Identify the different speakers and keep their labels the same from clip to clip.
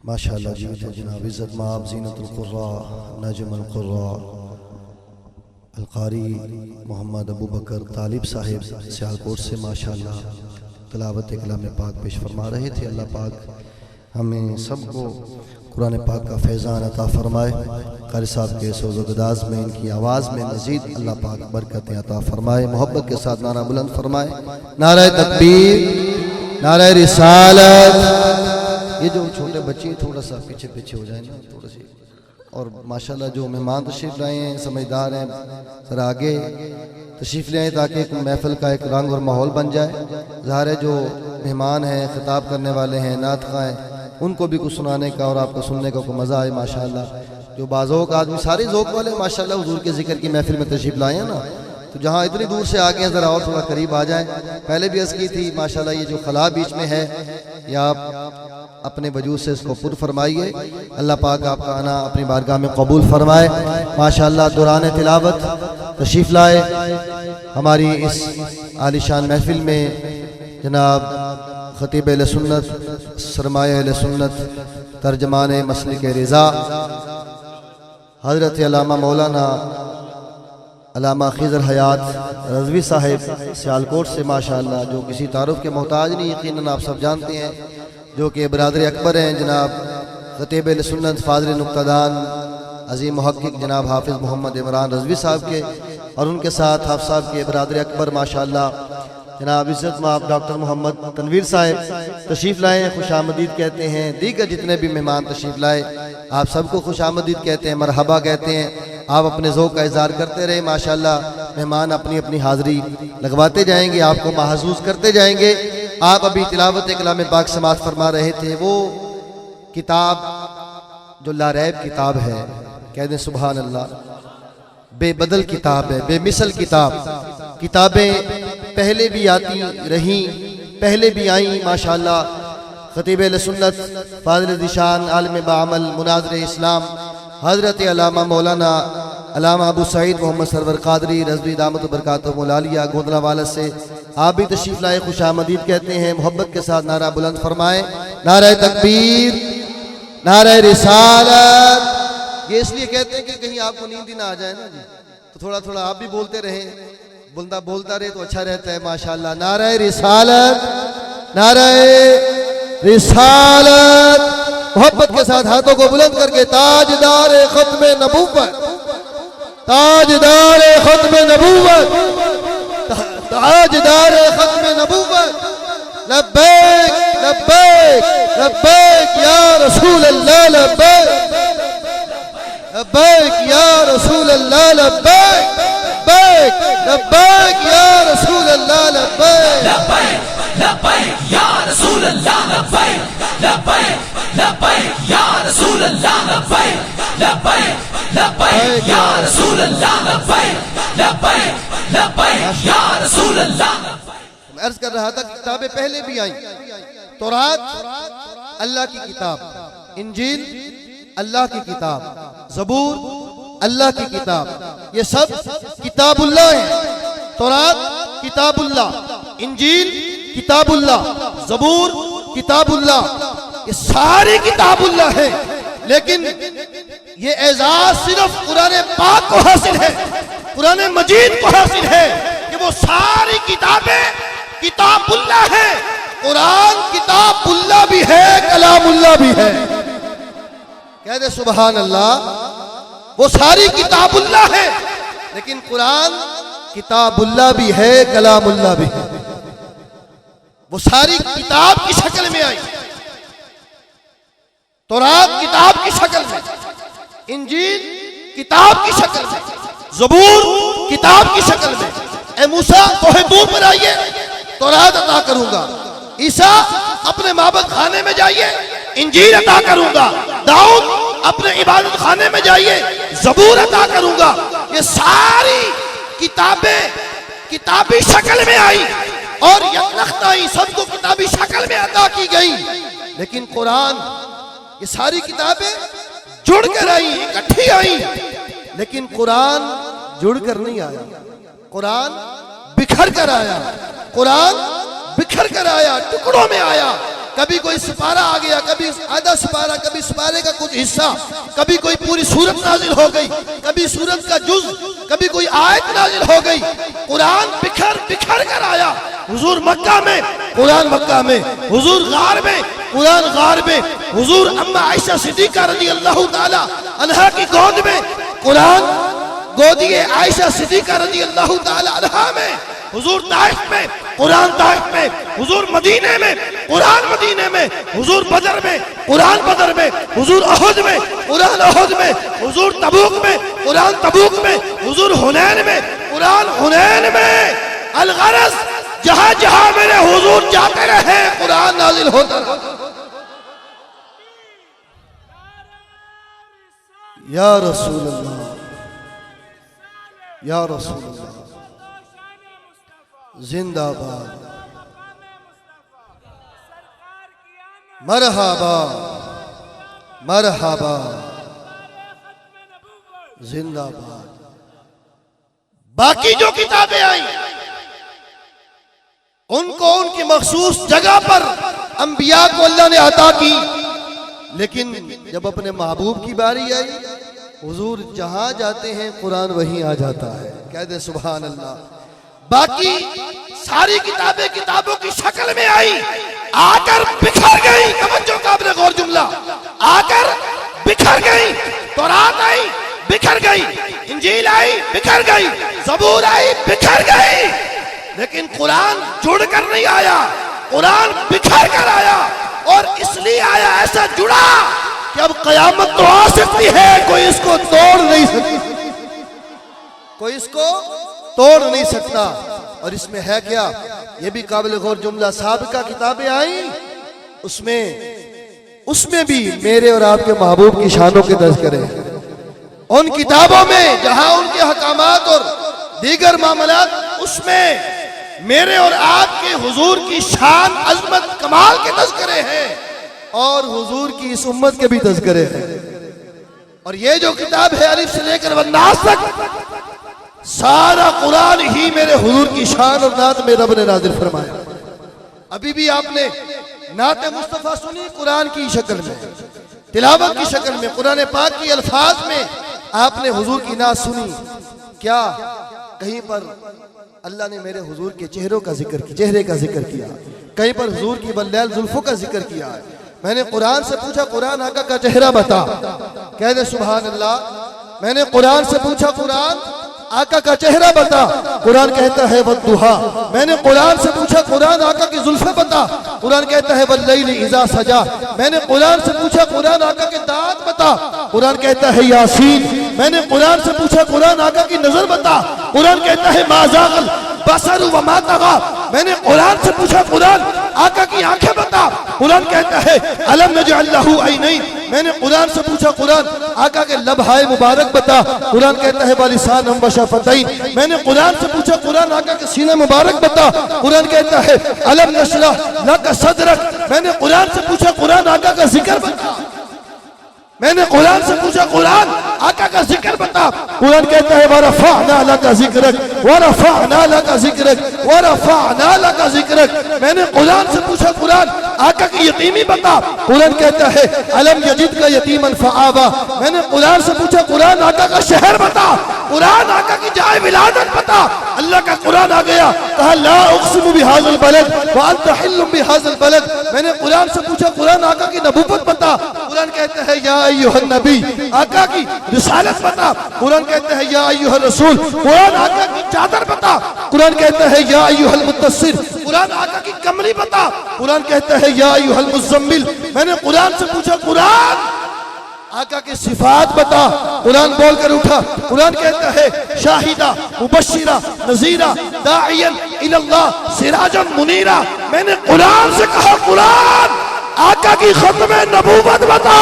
Speaker 1: ماشاءاللہ جی جناب عزت مآب زینت القراء نجم القراء القاری محمد ابو بکر طالب صاحب سیالکوٹ سے ماشاءاللہ تلاوت کلام پاک پیش فرما رہے تھے۔ اللہ پاک ہمیں سب کو قرآن پاک کا فیضان عطا فرمائے۔ قاری صاحب کے سوز و گداز میں ان کی آواز میں مزید اللہ پاک برکتیں عطا فرمائے۔ محبت کے ساتھ نعرہ بلند فرمائے، نعرہ تکبیر، نعرہ رسالت۔ یہ جو چھوٹے بچے تھوڑا سا پیچھے پیچھے ہو جائیں نا تھوڑا سی، اور ماشاءاللہ جو مہمان تشریف لائے ہیں سمجھدار ہیں، ذرا آگے تشریف لے آئیں تاکہ ایک محفل کا ایک رنگ اور ماحول بن جائے۔ ظاہر ہے جو مہمان ہیں، خطاب کرنے والے ہیں، نعت خواں ہیں، ان کو بھی کچھ سنانے کا اور آپ کو سننے کا کوئی مزہ آئے ماشاءاللہ۔ جو بازوق آدمی سارے ذوق والے ماشاءاللہ حضور کے ذکر کی محفل میں تشریف لائے ہیں نا، تو جہاں اتنی دور سے آگے ہیں ذرا اور تھوڑا قریب آ جائیں۔ پہلے بھی عرض کی تھی ماشاءاللہ یہ جو خلا بیچ میں ہے یا آپ اپنے وجود سے اس کو پر فرمائیے، اللہ پاک آپ کا آنا اپنی بارگاہ میں قبول فرمائے۔ ماشاءاللہ دوران تلاوت تشریف لائے ہماری اس عالی شان محفل میں جناب خطیب اہل سنت، سرمایہ اہل سنت، ترجمان مسلک رضا حضرت علامہ مولانا علامہ خضر حیات رضوی صاحب سیالکوٹ سے ماشاءاللہ، جو کسی تعارف کے محتاج نہیں، یقیناً آپ سب جانتے ہیں، جو کہ برادر اکبر ہیں جناب خطیب اہل سنت فاضل نقطہ دان عظیم محقق جناب حافظ محمد عمران رضوی صاحب کے، اور ان کے ساتھ حافظ صاحب کے برادر اکبر ماشاءاللہ جناب عزت مآب ڈاکٹر محمد تنویر صاحب تشریف لائے ہیں، خوش آمدید کہتے ہیں۔ دیگر جتنے بھی مہمان تشریف لائے آپ سب کو خوش آمدید کہتے ہیں، مرحبا کہتے ہیں۔ آپ اپنے ذوق کا اظہار کرتے رہے ماشاءاللہ، مہمان اپنی اپنی حاضری لگواتے جائیں گے، آپ کو محظوظ کرتے جائیں گے۔ آپ ابھی تلاوت کلام پاک سماعت فرما رہے تھے، وہ کتاب جو لا ریب کتاب ہے، کہہ دیں سبحان اللہ، بے بدل کتاب ہے، بے مثل کتاب۔ کتابیں پہلے بھی آتی رہیں، پہلے بھی آئیں ماشاءاللہ۔ خطیب اہل سنت فاضل ذیشان عالم بعمل مناظر اسلام حضرت علامہ مولانا علامہ ابو سعید محمد سرور قادری رضوی دامت برکاتہ العالیہ گوندلا والد سے آپ بھی تشریف لائے، خوش آمدید کہتے ہیں۔ محبت کے ساتھ نعرہ بلند فرمائیں، نعرہ تکبیر، نعرہ رسالت۔ یہ اس لیے کہتے ہیں کہ کہیں آپ کو نیند ہی نہ آ جائے نا جی، تو تھوڑا تھوڑا آپ بھی بولتے رہیں، بندہ بولتا رہے تو اچھا رہتا ہے ماشاءاللہ۔ نعرہ رسالت، نعرہ رسالت۔ محبت کے ساتھ ہاتھوں کو بلند کر کے تاجدار ختم نبوت، تاجدار ختم نبوت، تاجدار ختم نبوت، لبیک لبیک لبیک یا رسول اللہ، لبیک لبیک یا رسول اللہ، لبیک لبیک لبیک یا رسول اللہ، لبیک
Speaker 2: لبیک یا رسول اللہ، لبیک لبیک لبیک یا رسول اللہ، لبیک لبیک لبیک یا رسول اللہ، لبیک لبیک لبیک یا رسول اللہ۔
Speaker 1: میں عرض کر رہا تھا کتابیں پہلے بھی آئیں، تورات اللہ کی کتاب، انجیل اللہ کی کتاب، زبور اللہ کی کتاب، یہ سب کتاب اللہ ہیں۔ تورات کتاب اللہ، انجیل کتاب اللہ، زبور کتاب اللہ، یہ ساری کتاب اللہ ہے۔ لیکن یہ اعزاز صرف قرآن پاک کو حاصل ہے، قرآن مجید کو حاصل ہے کہ وہ ساری کتابیں کتاب اللہ ہے۔ قرآن کتاب اللہ بھی ہے، کلام اللہ بھی ہے۔ کہہ دے سبحان اللہ۔ وہ ساری کتاب اللہ ہے لیکن قرآن کتاب اللہ بھی ہے، کلام اللہ بھی ہے۔ وہ ساری کتاب کی شکل میں آئی، تورات کتاب کی شکل میں، انجیل کتاب کی شکل میں، زبور کتاب کی شکل میں۔ اے موسیٰ کوہ طور پر آئیے، تورات عطا کروں گا۔ عیسیٰ اپنے معبد خانے میں جائیے، انجیل عطا کروں گا۔ داؤد اپنے عبادت خانے میں جائیے، زبور عطا کروں گا۔ یہ ساری کتابیں کتابی شکل میں آئی اور یکلخت آئی، سب کو کتابی شکل میں عطا کی گئی۔ لیکن قرآن، یہ ساری کتابیں جڑ کر آئیں، اکٹھی آئیں، لیکن قرآن جڑ کر نہیں آیا، قرآن بکھر کر آیا، قرآن بکھر کر آیا، ٹکڑوں میں آیا۔ کبھی کوئی سپارہ آ گیا، کبھی آدھا سپارہ، کبھی سپارے کا کچھ حصہ، کبھی کوئی پوری سورت نازل ہو گئی، کبھی سورت کا جز، کبھی کوئی آیت نازل ہو گئی۔ قرآن بکھر بکھر کر آیا۔ حضور مکہ میں، قرآن مکہ میں، حضور غار میں، قرآن غار میں، حضور اما عائشہ صدیقہ رضی اللہ تعالی عنہا کی گود میں، قرآن گودی عائشہ صدیقہ رضی اللہ تعالی عنہا میں، حضور طائف میں، قرآن طائف میں، حضور مدینے میں، قرآن مدینے میں، حضور بدر میں، قرآن بدر میں، حضور احد میں، قرآن احد میں، حضور تبوک میں، قرآن تبوک میں، حضور حنین میں، قرآن حنین میں۔ الغرض جہاں جہاں میرے حضور جاتے رہے قرآن نازل ہوتا رہا۔ یا رسول اللہ، یا رسول اللہ، زندہ باد، مرحبا مرحبا، زندہ باد۔ باقی جو کتابیں آئیں ان کو ان کی مخصوص جگہ پر انبیاء کو اللہ نے عطا کی، لیکن جب اپنے محبوب کی باری آئی، حضور جہاں جاتے ہیں قرآن وہیں آ جاتا ہے۔ کہہ دے سبحان اللہ۔ باقی ساری کتابیں کتابوں کی شکل میں آئی، آ کر بکھر گئی۔ توجہ قابل غور جملہ، آ کر بکھر گئی۔ تورات آئی، بکھر گئی۔ انجیل آئی، بکھر گئی۔ زبور آئی، بکھر گئی۔ لیکن قرآن جڑ کر نہیں آیا، قرآن بکھر کر آیا، اور اس لیے آیا ایسا جڑا کہ اب قیامت تو آ سکتی ہے، کوئی اس کو توڑ نہیں سکتا، کوئی اس کو توڑ نہیں سکتا۔ اور اس میں ہے کیا؟ یہ بھی قابل غور جملہ، سابقہ کتابیں آئیں، اس میں بھی میرے اور آپ کے محبوب کی شانوں کے تذکرے ہیں۔ ان کتابوں میں جہاں ان کے حکامات اور دیگر معاملات، اس میں میرے اور آپ کے حضور کی شان، عظمت، کمال کے تذکرے ہیں، اور حضور کی اس امت کے بھی تذکرے ہیں۔ اور یہ جو کتاب ہے الف سے لے کر والناس تک، سارا قرآن ہی میرے حضور کی شان اور نعت میں رب نے نازل فرمایا۔ ابھی بھی آپ نے نعت مصطفیٰ سنی قرآن کی شکل میں، تلاوت کی شکل میں، قرآن پاک کی الفاظ میں آپ نے حضور کی نعت سنی۔ کیا کہیں پر اللہ نے میرے حضور کے چہرے کا ذکر کیا، کہیں پر حضور کی باللیل زلفوں کا ذکر کیا ہے۔ میں نے قرآن سے پوچھا قرآن آقا کا چہرہ بتا، کہہ دے سبحان اللہ۔ میں نے قرآن سے پوچھا قرآن آقا کا چہرہ بتا، قرآن کہتا ہے والضحیٰ۔ میں نے قرآن سے پوچھا قرآن آقا کی زلفیں بتا، قرآن کہتا ہے واللیل اذا سجا۔ میں نے قرآن سے پوچھا قرآن آقا کے دانت بتا، قرآن کہتا ہے یاسین۔ میں نے قرآن سے پوچھا قرآن آقا کی نظر بتا، قرآن کہتا ہے ما زاغ البصر وما طغى۔ میں نے قرآن سے پوچھا قرآن آقا کی آنکھیں بتا، قرآن کہتا ہے الم نجعل له عینین۔ میں نے قرآن سے پوچھا قرآن آقا کے لبہائے مبارک بتا، قرآن کہتا ہے بلسانا وشفتین۔ میں نے قرآن سے پوچھا قرآن آقا کے سینہ مبارک بتا، قرآن کہتا ہے الم نشرح لک صدرک۔ میں نے قرآن سے پوچھا قرآن آقا کا ذکر بتا، میں نے قرآن سے پوچھا قرآن آقا کا ذکر بتا، قرآن کہتا ہے وَرَفَعْنَا لَكَ ذِكْرَكَ وَرَفَعْنَا لَكَ ذِكْرَكَ وَرَفَعْنَا لَكَ ذِكْرَكَ۔ میں نے قرآن سے پوچھا قرآن آقا کی یتیمی بتا، قرآن کہتا ہے الم یجدک یتیما فآویٰ۔ میں نے قرآن سے پوچھا قرآن آقا کا شہر بتا، قرآن آقا کی جائے ولادت بتا۔ اللہ کا قرآن آ گیا، کہا لا اقسم بهذا البلد وانت حل بهذا البلد۔ میں نے قرآن سے پوچھا قرآن آقا کی نبوت بتا، قرآن کہتا ہے یا ایھا النبی، آقا کی رسالت بتا، قرآن کہتا ہے یا ایھا الرسول، قرآن آقا کی چادر بتا، قرآن کہتا ہے یا ایھا المدثر، قرآن آقا کی کمری بتا، قرآن کہتا ہے یا ایھا المزمل۔ میں نے قرآن سے پوچھا قرآن آقا کی صفات بتا، قرآن بول کر اٹھا، قرآن کہتا ہے شاہدہ مبشرہ نذیرہ داعیا الی اللہ سراجا منیرہ۔ میں نے قرآن سے کہا قرآن آقا کی ختم نبوت بتا۔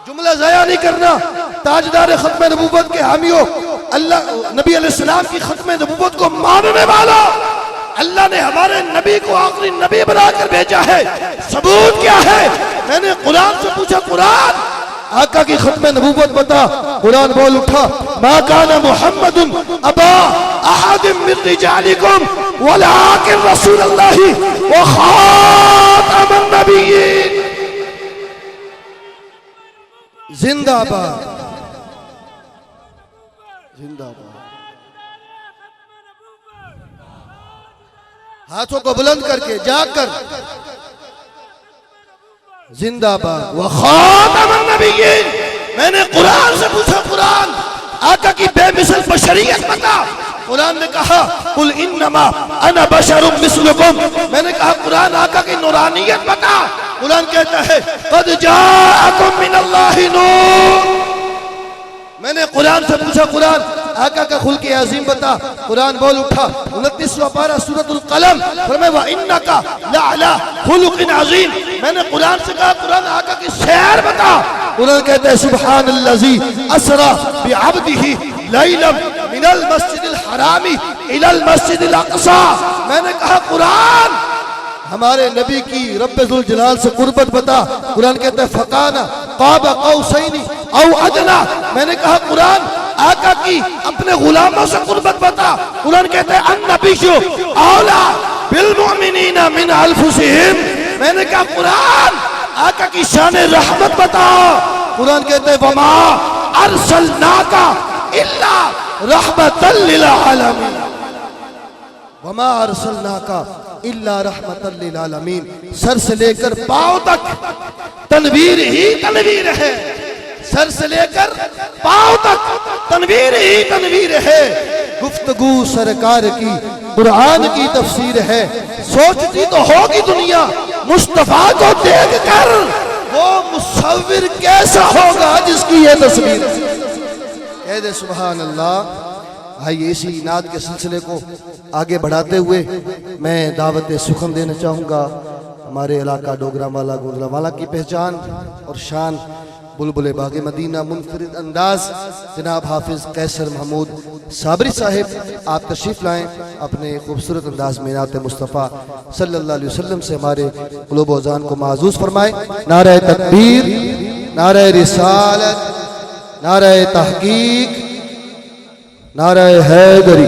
Speaker 1: جملہ ضائع نہیں کرنا، تاجدار ختم نبوت کے حامیوں، اللہ نبی علیہ السلام کی ختم نبوت کو ماننے والا، اللہ نے ہمارے نبی کو آخری نبی بنا کر بھیجا ہے، ثبوت کیا ہے؟ میں نے قرآن سے پوچھا قرآن آقا کی ختم نبوت بتا، قرآن بول اٹھا ما کان محمد ابا احد من رجالکم ولکن رسول اللہ وخاتم خاتم النبیین زندہ باد زندہ باد. ہاتھوں کو بلند کر کے جاگ کر زندہ باد وخاتم النبیین. میں نے قرآن سے پوچھا قرآن آقا کی بے مثل بشریت بتا. قرآن نے کہا قل انما انا بشر مثلکم. میں نے کہا قرآن آقا کی نورانیت بتا. قرآن کہتا ہے قد جاءکم من اللہ نور. میں نے قرآن سے پوچھا قرآن آقا کا خلق عظیم بتا. قرآن بول اٹھا 29واں پارہ سورۃ القلم فرمایا وَإِنَّكَ لَعَلَىٰ خُلُقٍ عَظِيمٍ. میں نے قرآن سے کہا قرآن آقا کی سیر بتا. قرآن کہتا ہے سبحان الذی اسریٰ بعبدہ لیلا من المسجد الحرام الی المسجد الاقصی. میں نے کہا قرآن ہمارے نبی کی رب ذوالجلال سے قربت بتا. قرآن کہتا ہے فَكَانَ قَابَ قَوْسَيْنِ اَوْ أَدْنَىٰ. میں نے کہا قرآن آقا کی اپنے غلاموں سے قربت بتا. قرآن کہتا ہے النبی اولیٰ بالمؤمنین من انفسہم. میں نے کہا قرآن آقا کی شان رحمت بتا. قرآن کہتا ہے وما ارسلناک الا رحمتا للعالمین. وما ارسلناک الا رحمتا للعالمین. سر سے لے کر پاؤں تک تنویر ہی تنویر ہے. سر سے لے کر پاؤں تک تنویر ہی تنویر ہے. گفتگو سرکار کی قرآن کی تفسیر ہے. سوچتی تو ہوگی دنیا مصطفیٰ کو دیکھ کر وہ مصور کیسا ہوگا جس کی یہ تصویر. کہہ دے سبحان اللہ. آئیے اسی نعت کے سلسلے کو آگے بڑھاتے ہوئے میں دعوت سخن دینا چاہوں گا. ہمارے علاقہ ڈوگرا والا گوجرا والا کی پہچان اور شان بلبل باغ مدینہ منفرد انداز جناب حافظ قیصر محمود صابری صاحب. آپ تشریف لائیں اپنے خوبصورت انداز میں نعت مصطفیٰ صلی اللہ علیہ وسلم سے ہمارے قلوب و اذان کو معزوز فرمائیں. نعرہ تکبیر، نعرہ رسالت، نعرہ تحقیق، نعرہ حیدری.